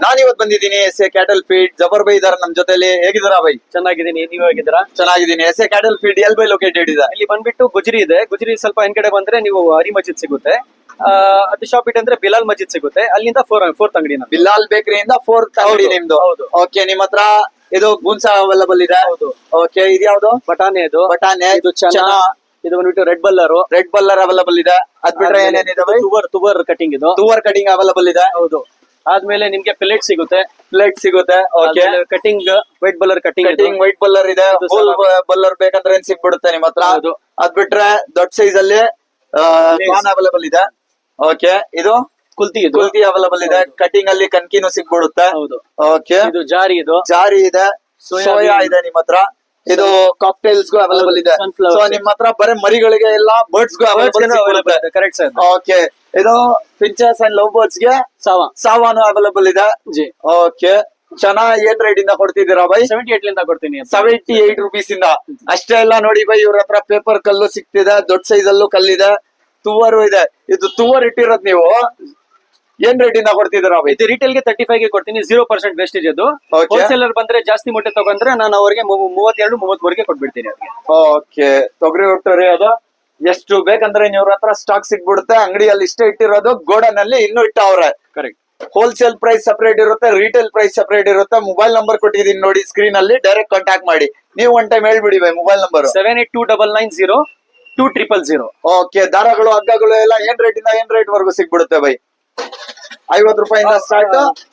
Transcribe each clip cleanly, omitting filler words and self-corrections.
ನಾನ್ ಇವತ್ತು ಬಂದಿದ್ದೀನಿ S A cattle feed. Jabbar ಬೈ ಇದಾರೆ ನಮ್ ಜೊತೆಲಿ. ಹೇಗಿದ್ದೀರಾ ಬೈ? ಚೆನ್ನಾಗಿದ್ದೀನಿ, ನೀವ್ ಹೇಗಿದ್ದೀರಾ? ಚೆನ್ನಾಗಿದ್ದೀನಿ. ಎಸ್ ಎ ಕ್ಯಾಟಲ್ ಫೀಡ್ ಎಲ್ ಬೈ ಲೊಕೇಟೆಡ್ ಇದೆ? ಇಲ್ಲಿ ಬಂದ್ಬಿಟ್ಟು ಗುಜರಿ ಇದೆ. ಗುಜರಿ ಸ್ವಲ್ಪ ಹಿಂದ್ಗಡೆ ಬಂದ್ರೆ ನೀವು ಹರಿ ಮಸ್ಜಿದ್ ಸಿಗುತ್ತೆ. ಅದು ಶಾಪ್ ಇಟ್ ಅಂದ್ರೆ ಬಿಲಾಲ್ ಮಸ್ಜಿದ್ ಸಿಗುತ್ತೆ. ಅಲ್ಲಿಂದ ಫೋರ್ತ್ ಅಂಗಡಿ ನಮ್ದು. ಬಿಲಾಲ್ ಬೇಕರಿಯಿಂದ 4th ಅಂಗಡಿ ನಿಮ್ದು? ಹೌದು. ಓಕೆ, ನಿಮ್ ಹತ್ರ ಇದು ಬೂನ್ಸಾ ಅವೈಲಬಲ್ ಇದೆ? ಹೌದು. ಓಕೆ, ಇದ್ಯಾವ್ದು? ಬಟಾಣಿ ಇದು. ಬಟಾಣೆ. ಇದು ಚನಾ. ಇದು ಬಂದ್ಬಿಟ್ಟು ರೆಡ್ ಬಲ್ಲರು. ರೆಡ್ ಬಲ್ಲರ್ ಅವೈಲಬಲ್ ಇದೆ. ಅದ್ ಬಿಟ್ರೆ ಏನೇನಿದೆ ಬೈ? ತುವರ್ ಕಟಿಂಗ್ ಇದು. ತೂವರ್ ಕಟಿಂಗ್ ಅವೈಲಬಲ್ ಇದೆ. ಹೌದು. ಆದ್ಮೇಲೆ ನಿಮ್ಗೆ ಪ್ಲೇಟ್ ಸಿಗುತ್ತೆ. ಪ್ಲೇಟ್ ಸಿಗುತ್ತೆ. ಓಕೆ, ಕಟಿಂಗ್ ವೈಟ್ ಬಲ್ಲರ್ ಕಟಿಂಗ್. ಕಟಿಂಗ್ ವೈಟ್ ಬಲ್ಲರ್ ಇದೆ. ಹೋಲ್ ಬಲ್ಲರ್ ಬೇಕಂದ್ರೆ ಏನ್ ಸಿಗ್ಬಿಡುತ್ತೆ ನಿಮ್ ಹತ್ರ? ಹೌದು. ಅದ್ ಬಿಟ್ರೆ ದೊಡ್ಡ ಸೈಜ್ ಅಲ್ಲಿ ಪಾನ್ ಅವೈಲಬಲ್ ಇದೆ. ಓಕೆ, ಇದು ಕುಲ್ತಿ ಇದು. ಕುಲ್ತಿ ಅವೈಲಬಲ್ ಇದೆ. ಕಟಿಂಗ್ ಅಲ್ಲಿ ಕನ್ಕಿನೂ ಸಿಗ್ಬಿಡುತ್ತೆ. ಹೌದು. ಓಕೆ, ಇದು ಜಾರಿ ಇದು. ಜಾರಿ ಇದೆ. ಸೋಯಾ ಇದೆ ನಿಮ್ ಹತ್ರ. ಇದು ಕಾಕ್ಟೈಲ್ಸ್ ಗೂ ಅವೈಲಬಲ್ ಇದೆ. Sunflower ಸೊ ನಿಮ್ ಹತ್ರ ಬರೀ ಮರಿಗಳಿಗೆ ಎಲ್ಲ ಬರ್ಡ್ಸ್ ಗೂ ಅವೈಲಬಲ್ ಇದೆ. Correct sir. ಓಕೆ, ಇದು ಪಿಂಚರ್ಸ್ ಅಂಡ್ ಲವ್ ಬರ್ಡ್ಸ್ ಗೆ ಸಾವಾನು ಅವೈಲಬಲ್ ಇದೆ. ಜಿ. ಓಕೆ, ಚೆನ್ನಾಗಿ ಏನ್ ರೇಟ್ ಇಂದ ಕೊಡ್ತಿದ್ದೀರಾ ಬೈ? 78 ಲಿಂದ ಕೊಡ್ತೀನಿ. 78 ರುಪೀಸ್ ಇಂದ. ಅಷ್ಟೇ ಎಲ್ಲ ನೋಡಿ ಬೈ, ಇವ್ರ ಹತ್ರ ಪೇಪರ್ ಕಲ್ಲು ಸಿಗ್ತಿದೆ. ದೊಡ್ಡ ಸೈಜ್ ಅಲ್ಲೂ ಕಲ್ಲಿದೆ. ತುವರು ಇದೆ. ಇದು ತುವರ್ ಇಟ್ಟಿರೋದ್ ನೀವು ಏನ್ ರೇಟ್ ಇಂದ ಕೊಡ್ತಿದ್ದೀರಾ ಬೈ? ಇದು ರಿಟೇಲ್ ಗೆ 35 ಗೆ ಕೊಡ್ತೀನಿ. 0% ವೇಸ್ಟೇಜ್ ಅದು. Okay. ಹೋಲ್ಸೇಲರ್ ಬಂದ್ರೆ ಜಾಸ್ತಿ ಮೊಟ್ಟೆ ತಗೊಂಡ್ರೆ ನಾನು ಅವರಿಗೆ 32-33 ಕೊಟ್ಬಿಡ್ತೀನಿ ಅವ್ರಿಗೆ. ಓಕೆ, ತೊಗರಿ ಹೊಟ್ಟರಿ ಅದು ಎಷ್ಟು ಬೇಕಂದ್ರೆ ಇವ್ರ ಹತ್ರ ಸ್ಟಾಕ್ ಸಿಗ್ಬಿಡುತ್ತೆ. ಅಂಗಡಿಯಲ್ಲಿ ಇಷ್ಟೇ ಇಟ್ಟಿರೋದು, ಗೋಡನ್ ಅಲ್ಲಿ ಇನ್ನೂ ಇಟ್ಟವ್ರೆ. ಕರೆಕ್ಟ್. ಹೋಲ್ಸೇಲ್ ಪ್ರೈಸ್ ಸಪರೇಟ್ ಇರುತ್ತೆ, ರಿಟೇಲ್ ಪ್ರೈಸ್ ಸಪರೇಟ್ ಇರುತ್ತೆ. ಮೊಬೈಲ್ ನಂಬರ್ ಕೊಟ್ಟಿದ್ದೀನಿ ನೋಡಿ ಸ್ಕ್ರೀನ್ ಅಲ್ಲಿ, ಡೈರೆಕ್ಟ್ ಕಾಂಟ್ಯಾಕ್ಟ್ ಮಾಡಿ. ನೀವು ಒನ್ ಟೈಮ್ ಹೇಳ್ಬಿಡಿ ಬೈ ಮೊಬೈಲ್ ನಂಬರ್. 782990-2000. ಓಕೆ, ದಾರಗಳು ಹಗ್ಗಗಳು ಎಲ್ಲ ಏನ್ ರೇಟ್ ಇಂದ ಏನ್ ರೇಟ್ ವರ್ಗು ಸಿಗ್ಬಿಡುತ್ತೆ ಬೈ? 50 ರೂಪಾಯಿಂದ ಸ್ಟಾರ್ಟ್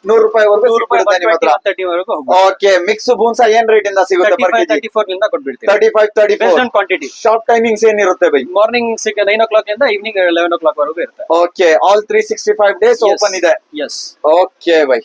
100 ರೂಪಾಯಿವರೆಗೂ ಸಿಗ್ಬಿಡುತ್ತೆ ನಿಮ್ಮ ಹತ್ರ. 30 ವರೆಗೂ ಓಕೆ, ಮಿಕ್ಸ್ ಬೂನ್ಸಾ ಏನ್ ರೇಟ್ ಇಂದ ಸಿಗುತ್ತೆ? 34 ಲಿಂದ ಕೊಟ್ಬಿಡ್ತೀನಿ. 35-34 ಕ್ವಾಂಟಿಟಿ. ಶಾಪ್ ಟೈಮಿಂಗ್ಸ್ ಏನಿರುತ್ತೆ ಬೈ? ಮಾರ್ನಿಂಗ್ 9 o'clock ಇಂದ ಈವ್ನಿಂಗ್ 11 o'clock ವರೆಗೂ ಇರುತ್ತೆ. ಓಕೆ, ಆಲ್ 365 ಡೇಸ್ ಓಪನ್ ಇದೆ. ಎಸ್. Okay by.